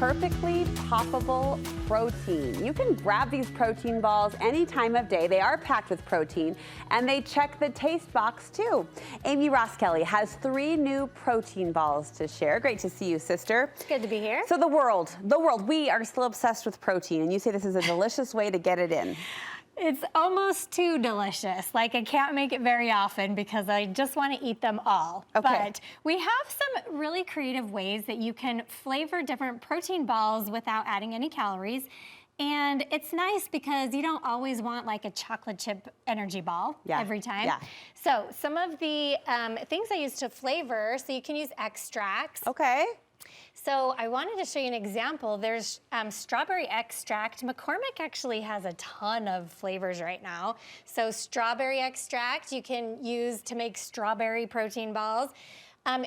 perfectly poppable protein. You can grab these protein balls any time of day. They are packed with protein, and they check the taste box too. Amy Roskelley has 3 new protein balls to share. Great to see you, sister. It's good to be here. So the world, we are still obsessed with protein, and you say this is a delicious way to get it in. It's almost too delicious. Like, I can't make it very often because I just want to eat them all. Okay. But we have some really creative ways that you can flavor different protein balls without adding any calories. And it's nice because you don't always want like a chocolate chip energy ball every time. Yeah. So some of the things I use to flavor, so you can use extracts. Okay. So I wanted to show you an example. There's strawberry extract. McCormick actually has a ton of flavors right now. So strawberry extract you can use to make strawberry protein balls.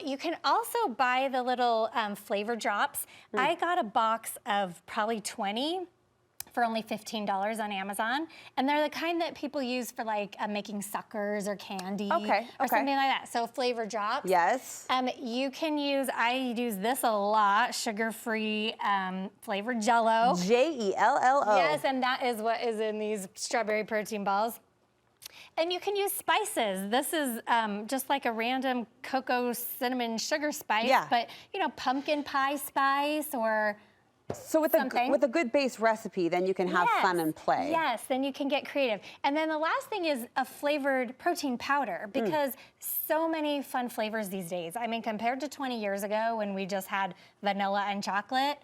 You can also buy the little flavor drops. I got a box of probably 20 for only $15 on Amazon. And they're the kind that people use for like making suckers or candy or something like that. So flavor drops. Yes. You can use, I use this a lot, sugar-free flavored jello. Jello. Yes, and that is what is in these strawberry protein balls. And you can use spices. This is just like a random cocoa, cinnamon, sugar spice, but you know, pumpkin pie spice or so with a good base recipe, then you can have fun and play. Yes, then you can get creative. And then the last thing is a flavored protein powder, because so many fun flavors these days. I mean, compared to 20 years ago when we just had vanilla and chocolate,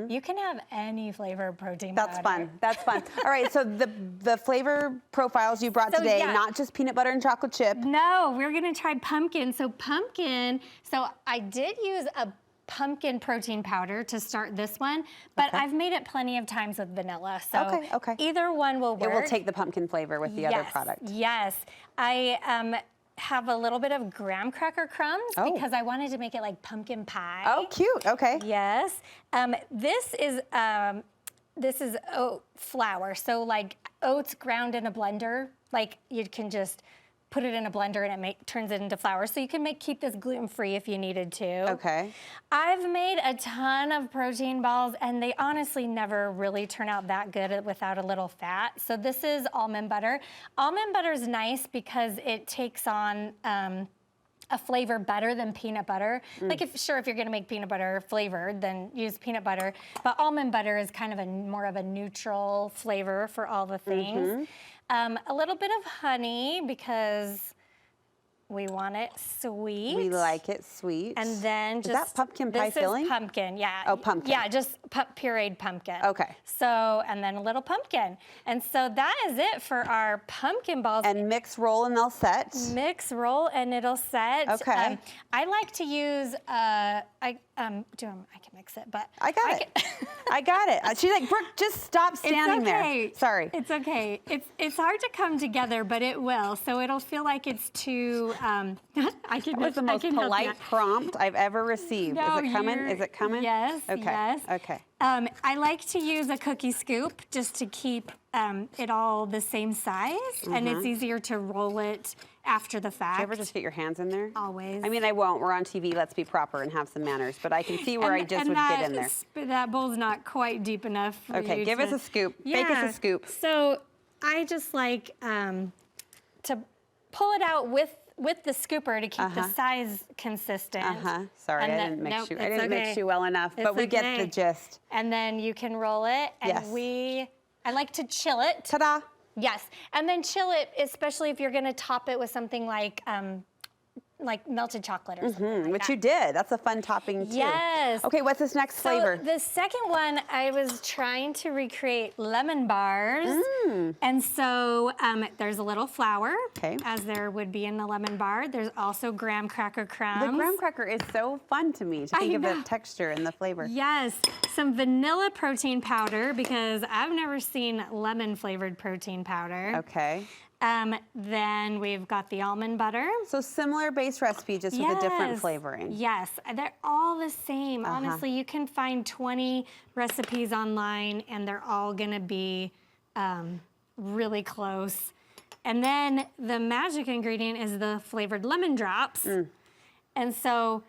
you can have any flavor protein powder. That's fun. That's fun. All right, so the flavor profiles you brought today, not just peanut butter and chocolate chip. No, we're gonna try pumpkin. So I did use a pumpkin protein powder to start this one, but I've made it plenty of times with vanilla, so either one will work. It will take the pumpkin flavor with the other product. Yes, I have a little bit of graham cracker crumbs because I wanted to make it like pumpkin pie. Oh, cute. Okay. Yes, this is oat flour, so like oats ground in a blender. Like, you can just put it in a blender and it turns it into flour. So you can keep this gluten-free if you needed to. Okay. I've made a ton of protein balls, and they honestly never really turn out that good without a little fat. So this is almond butter. Almond butter is nice because it takes on a flavor better than peanut butter. Like, if you're gonna make peanut butter flavored, then use peanut butter. But almond butter is kind of more of a neutral flavor for all the things. A little bit of honey because we want it sweet. We like it sweet. And then just... Is that pumpkin pie filling? This is pumpkin, yeah. Oh, pumpkin. Yeah, just pureed pumpkin. Okay. So, and then a little pumpkin. And so that is it for our pumpkin balls. And mix, roll, and they'll set. Mix, roll, and it'll set. Okay. I like to use, I can mix it, but... I got it. I got it. She's like, Brooke, just stop standing there. Sorry. It's okay. It's hard to come together, but it will. So it'll feel like it's too, That was the most polite prompt I've ever received. No, is it coming? Is it coming? Yes, okay. yes. Okay. I like to use a cookie scoop just to keep it all the same size, and it's easier to roll it after the fact. Do you ever just get your hands in there? Always. I mean, I won't. We're on TV. Let's be proper and have some manners. But I can see where I just would get in there. That bowl's not quite deep enough for Okay, give us a scoop. Yeah. Bake us a scoop. So I just like to pull it out with the scooper to keep the size consistent. Sorry, I didn't mix you. I didn't mix you well enough, but we get the gist. And then you can roll it, and I like to chill it. Ta-da! Yes, and then chill it, especially if you're going to top it with something like melted chocolate or something like which that. you did. That's a fun topping too. Yes. Okay, what's this next flavor? So the second one, I was trying to recreate lemon bars. And so there's a little flour, as there would be in the lemon bar. There's also graham cracker crumbs. The graham cracker is so fun to me to think of the texture and the flavor. Yes, some vanilla protein powder because I've never seen lemon flavored protein powder. Okay. Then we've got the almond butter. So similar base recipe, just with a different flavoring. Yes, they're all the same. Honestly, you can find 20 recipes online, and they're all gonna be really close. And then the magic ingredient is the flavored lemon drops. And so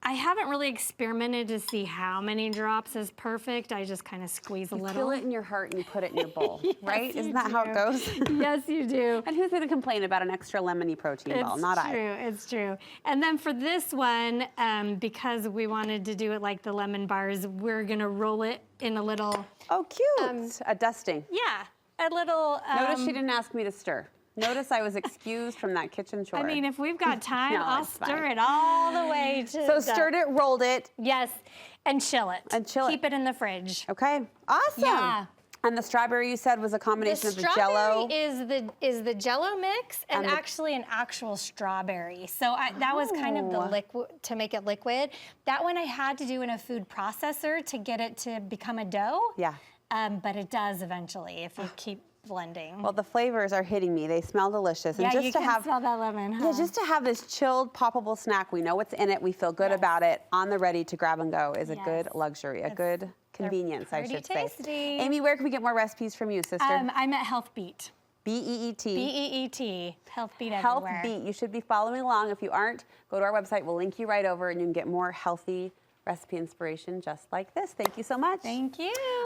I haven't really experimented to see how many drops is perfect. I just kind of squeeze a You little. feel it in your heart and you put it in your bowl, Yes, right? you Isn't that how it goes? Yes, you do. And who's going to complain about an extra lemony protein ball? Not I. It's true. And then for this one, because we wanted to do it like the lemon bars, we're going to roll it in a little... Oh, cute. A dusting. Yeah, a little... Notice she didn't ask me to stir. Notice I was excused from that kitchen chore. I mean, if we've got time, No, I'll it's stir fine. it all the way to So stirred it, rolled it. Yes, and chill it. And chill it. Keep it in the fridge. Okay, awesome. Yeah. And the strawberry you said was a combination of the jello. Is the jello mix and actually an actual strawberry. So that was kind of the liquid, to make it liquid. That one I had to do in a food processor to get it to become a dough. Yeah. But it does eventually if you keep blending. Well, the flavors are hitting me. They smell delicious. Yeah, And just you to can have, smell that lemon, huh? Yeah, just to have this chilled, poppable snack, we know what's in it, we feel good about it, on the ready to grab and go is a good luxury, a good convenience, I should say. tasty. Amy, where can we get more recipes from you, sister? I'm at Health Beat. B-E-E-T. B-E-E-T. Health Beat Health everywhere. Beat. You should be following along. If you aren't, go to our website. We'll link you right over and you can get more healthy recipe inspiration just like this. Thank you so much. Thank you.